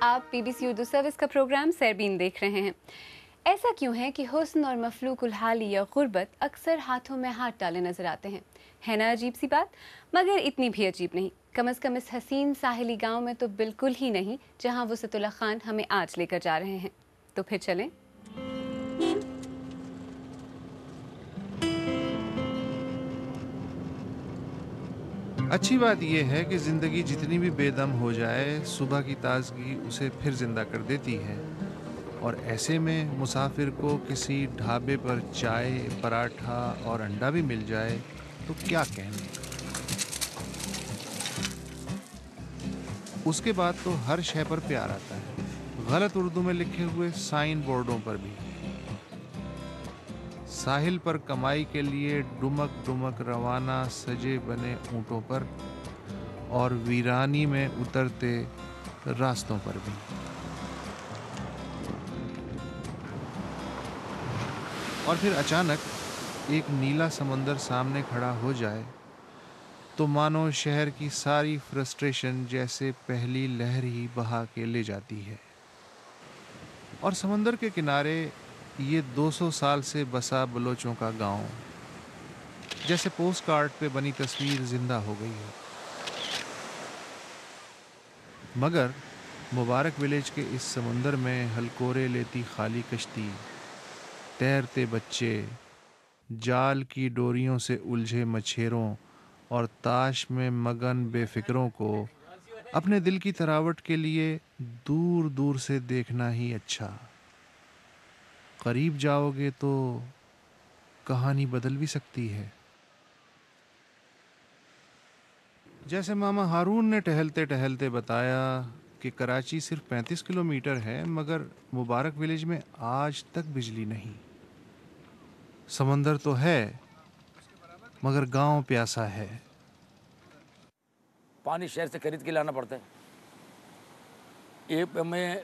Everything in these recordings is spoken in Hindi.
आप पीबीसी उर्दू सर्विस का प्रोग्राम सरबीन देख रहे हैं। ऐसा क्यों है कि हुस्न और मफलूकुल हाली या गुर्बत अक्सर हाथों में हाथ डाले नजर आते हैं? है ना अजीब सी बात, मगर इतनी भी अजीब नहीं। कम अज़ कम इस हसीन साहिली गांव में तो बिल्कुल ही नहीं, जहां वसतुल्लाह खान हमें आज लेकर जा रहे हैं। तो फिर चलें। अच्छी बात यह है कि जिंदगी जितनी भी बेदम हो जाए, सुबह की ताजगी उसे फिर जिंदा कर देती है। और ऐसे में मुसाफिर को किसी ढाबे पर चाय, पराठा और अंडा भी मिल जाए तो क्या कहने। उसके बाद तो हर शय पर प्यार आता है, गलत उर्दू में लिखे हुए साइन बोर्डों पर भी। साहिल पर कमाई के लिए डुमक डुमक रवाना सजे बने ऊंटों पर, और वीरानी में उतरते रास्तों पर भी। और फिर अचानक एक नीला समंदर सामने खड़ा हो जाए तो मानो शहर की सारी फ्रस्ट्रेशन जैसे पहली लहर ही बहा के ले जाती है। और समंदर के किनारे ये 200 साल से बसा बलोचों का गांव जैसे पोस्ट कार्ड पे बनी तस्वीर जिंदा हो गई है। मगर मुबारक विलेज के इस समंदर में हलकोरे लेती खाली कश्ती, तैरते बच्चे, जाल की डोरियों से उलझे मछेरों और ताश में मगन बेफिक्रों को अपने दिल की तरावट के लिए दूर दूर से देखना ही अच्छा। करीब जाओगे तो कहानी बदल भी सकती है। जैसे मामा हारून ने टहलते टहलते बताया कि कराची सिर्फ 35 किलोमीटर है, मगर मुबारक विलेज में आज तक बिजली नहीं। समंदर तो है, मगर गांव प्यासा है। पानी शहर से खरीद के लाना पड़ता है। एक में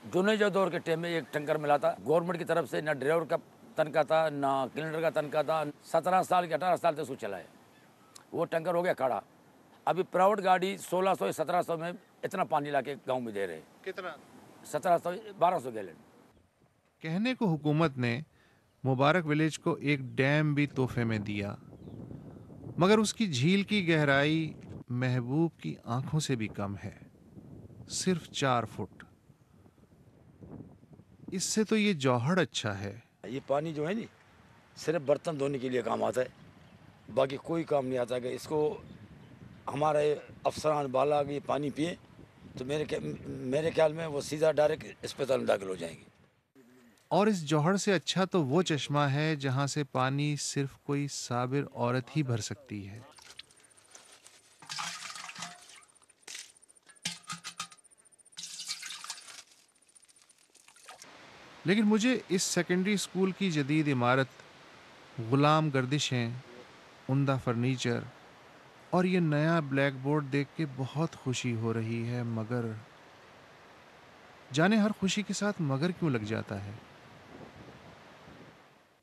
जुनेजा दौर के टाइम में एक टैंकर मिला था गवर्नमेंट की तरफ से, ना ड्राइवर का तनख्वाह था ना क्लीनर का तनख्वाह था। 17 साल के 18 साल से उसको चलाए, वो टैंकर हो गया खड़ा। अभी प्राइवेट गाड़ी 1600 या 1700 में इतना पानी ला के गाँव में दे रहे हैं। कितना? 1700 1200 गैलन। कहने को हुकूमत ने मुबारक विलेज को एक डैम भी तोहफे में दिया, मगर उसकी झील की गहराई महबूब की आंखों से भी कम है, सिर्फ 4 फुट। इससे तो ये जौहर अच्छा है। ये पानी जो है नी सिर्फ बर्तन धोने के लिए काम आता है, बाकी कोई काम नहीं आता। कि इसको हमारे अफसरान बाला ये पानी पिए तो मेरे ख्याल में वो सीधा डायरेक्ट अस्पताल में दाखिल हो जाएंगे। और इस जौहर से अच्छा तो वो चश्मा है जहां से पानी सिर्फ कोई साबिर औरत ही भर सकती है। लेकिन मुझे इस सेकेंडरी स्कूल की जदीद इमारत, गुलाम गर्दिशें, उम्दा फर्नीचर और ये नया ब्लैक बोर्ड देख के बहुत खुशी हो रही है। मगर जाने हर खुशी के साथ मगर क्यों लग जाता है।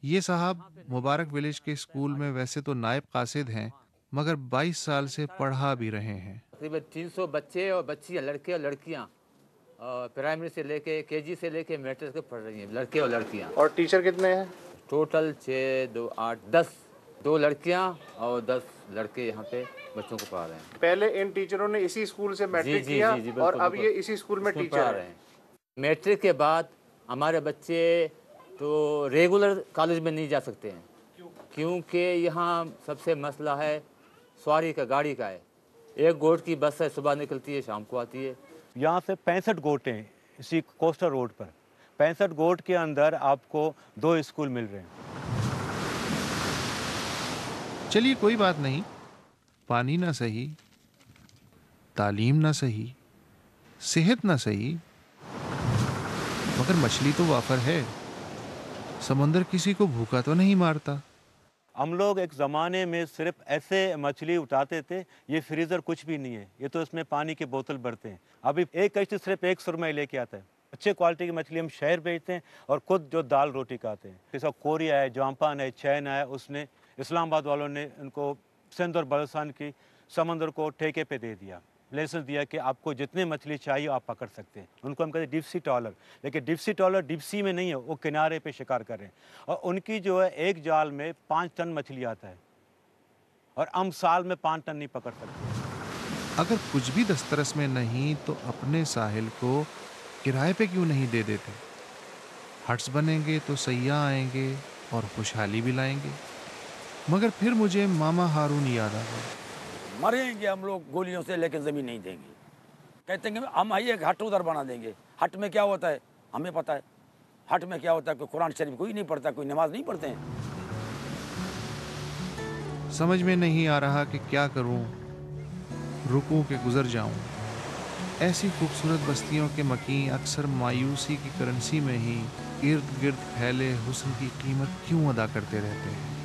ये साहब मुबारक विलेज के स्कूल में वैसे तो नायब कासिद हैं, मगर 22 साल से पढ़ा भी रहे हैं। तकरीबन 300 बच्चे और बच्चियाँ, लड़के और लड़कियाँ, प्राइमरी से लेके केजी से लेके मैट्रिक तक पढ़ रही हैं, लड़के और लड़कियाँ। और टीचर कितने हैं? टोटल 6, 2, 8, 10, 2 लड़कियाँ और 10 लड़के यहाँ पे बच्चों को पढ़ा रहे हैं। पहले इन टीचरों ने इसी स्कूल से मैट्रिक किया और अब ये इसी स्कूल में टीचर पढ़ा रहे हैं। मैट्रिक के बाद हमारे बच्चे तो रेगुलर कॉलेज में नहीं जा सकते हैं, क्योंकि यहाँ सबसे मसला है सवारी का, गाड़ी का है। एक गोट की बस है, सुबह निकलती है शाम को आती है। यहाँ से 65 गोट हैं इसी कोस्टर रोड पर। 65 गोट के अंदर आपको 2 स्कूल मिल रहे हैं। चलिए कोई बात नहीं, पानी ना सही, तालीम ना सही, सेहत ना सही, मगर मछली तो वाफर है। समंदर किसी को भूखा तो नहीं मारता। हम लोग एक ज़माने में सिर्फ ऐसे मछली उठाते थे, ये फ्रीज़र कुछ भी नहीं है, ये तो इसमें पानी की बोतल भरते हैं। अभी एक कश्ती सिर्फ 1 सुरमई लेके आता है। अच्छे क्वालिटी की मछली हम शहर बेचते हैं और खुद जो दाल रोटी खाते हैं। जैसा कोरिया है, जापान है, चाइना है, उसने इस्लामाबाद वालों ने उनको सिंध और बलूचिस्तान की समंदर को ठेके पे दे दिया। लाइसेंस दिया कि आपको जितने मछली चाहिए आप पकड़ सकते हैं। उनको हम कहते हैं डीप सी ट्रॉलर, लेकिन deep sea trawler deep sea में नहीं है, वो किनारे पे शिकार कर रहे हैं। और उनकी जो है एक जाल में 5 टन मछली आता है और हम साल में 5 टन नहीं पकड़ सकते। अगर कुछ भी दस्तरस में नहीं तो अपने साहिल को किराए पे क्यों नहीं दे देते? हट्स बनेंगे तो सयाह आएंगे और खुशहाली भी लाएंगे। मगर फिर मुझे मामा हारून याद आ गए। मरेंगे हम लोग गोलियों से, लेकिन ज़मीन नहीं देंगे। कहते हैं कि हम आइए एक हट उधर बना देंगे। हट में क्या होता है हमें पता है। हट में क्या होता है, कोई कुरान शरीफ कोई नहीं पढ़ता, कोई नमाज नहीं पढ़ते हैं। समझ में नहीं आ रहा कि क्या करूं, रुकूं कि गुजर जाऊं। ऐसी खूबसूरत बस्तियों के मकीन अक्सर मायूसी की करेंसी में ही इर्द गिर्द फैले हुस्न की कीमत क्यों अदा करते रहते हैं?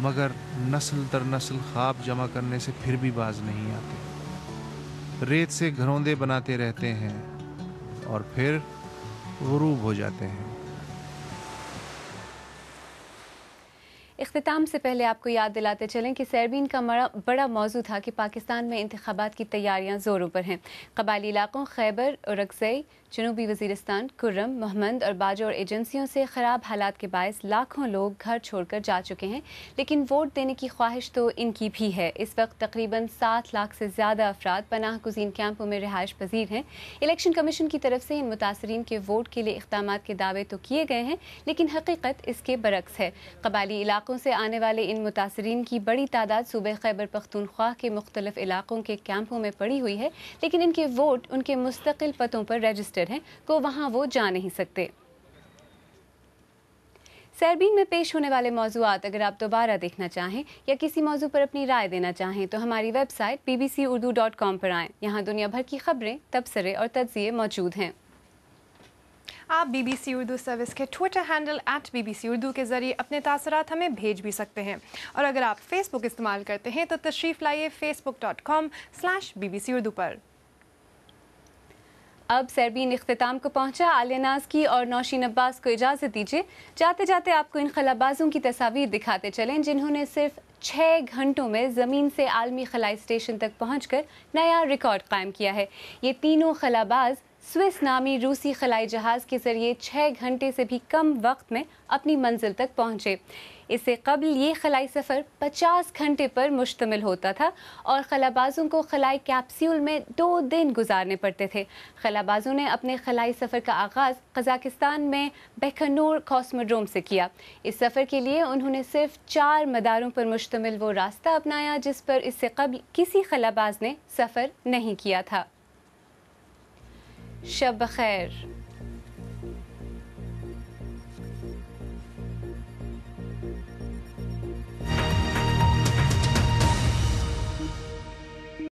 मगर नस्ल दर नस्ल ख्वाब जमा करने से फिर भी बाज नहीं आते। रेत से घरौंदे बनाते रहते हैं और फिर गुरूब हो जाते हैं। इख्तिताम से पहले आपको याद दिलाते चलें कि सैरबीन का बड़ा मौजू था कि पाकिस्तान में इंतखाबात की तैयारियां ज़ोरों पर हैं। कबायली इलाकों खैबर और अक्सई, जनूबी वज़ीरिस्तान, कुर्रम, मोहम्मद और बाजौर एजेंसियों से ख़राब हालात के बायस लाखों लोग घर छोड़कर जा चुके हैं, लेकिन वोट देने की ख्वाहिश तो इनकी भी है। इस वक्त तकरीबन 7 लाख से ज़्यादा अफराद पनाह गुज़ीन कैंपों में रिहाइश पजीर हैं। इलेक्शन कमीशन की तरफ से इन मुतासरीन के वोट के लिए इक़दाम के दावे तो किए गए हैं, लेकिन हकीकत इसके बरक्स है। कबायली इलाकों से आने वाले इन मुतासरीन की बड़ी तादाद सूबे खैबर पख्तूनख्वा के मुख्तलिफ इलाकों के कैंपों में पड़ी हुई है, लेकिन इनके वोट उनके मुस्तकिल पतों पर रजिस्टर्ड हैं, को वहाँ वो जा नहीं सकते। सैरबीन में पेश होने वाले मौज़ूआत अगर आप दोबारा देखना चाहें या किसी मौजू पर अपनी राय देना चाहें तो हमारी वेबसाइट bbcurdu.com पर आएँ। यहाँ दुनिया भर की खबरें, तबसरे और तज्ज़िये मौजूद हैं। आप BBC उर्दू सर्विस के ट्विटर हैंडल @BBC उर्दू के ज़रिए अपने तासरात हमें भेज भी सकते हैं, और अगर आप फेसबुक इस्तेमाल करते हैं तो तशरीफ़ लाइए facebook.com/BBC उर्दू पर। अब सैरबीन इख्तिताम को पहुंचा। आलिया नाज़ की और नौशीन अब्बास को इजाज़त दीजिए। जाते जाते आपको इन खलाबाजों की तस्वीर दिखाते चलें जिन्होंने सिर्फ 6 घंटों में ज़मीन से आलमी खलाई स्टेशन तक पहुंचकर नया रिकॉर्ड कायम किया है। ये तीनों खलाबाज स्विस नामी रूसी खलाई जहाज़ के ज़रिए 6 घंटे से भी कम वक्त में अपनी मंजिल तक पहुँचे। इससे कबल ये खलाई सफ़र 50 घंटे पर मुश्तमिल होता था और खलाबाजों को खलाई कैप्सूल में 2 दिन गुजारने पड़ते थे। खलाबाजों ने अपने खलाई सफ़र का आगाज़ कज़ाकिस्तान में बैकनूर कॉस्मोड्रोम से किया। इस सफ़र के लिए उन्होंने सिर्फ 4 मदारों पर मुश्तमिल वो रास्ता अपनाया जिस पर इससे कबल किसी खलाबाज ने सफ़र नहीं किया था। शब बखैर।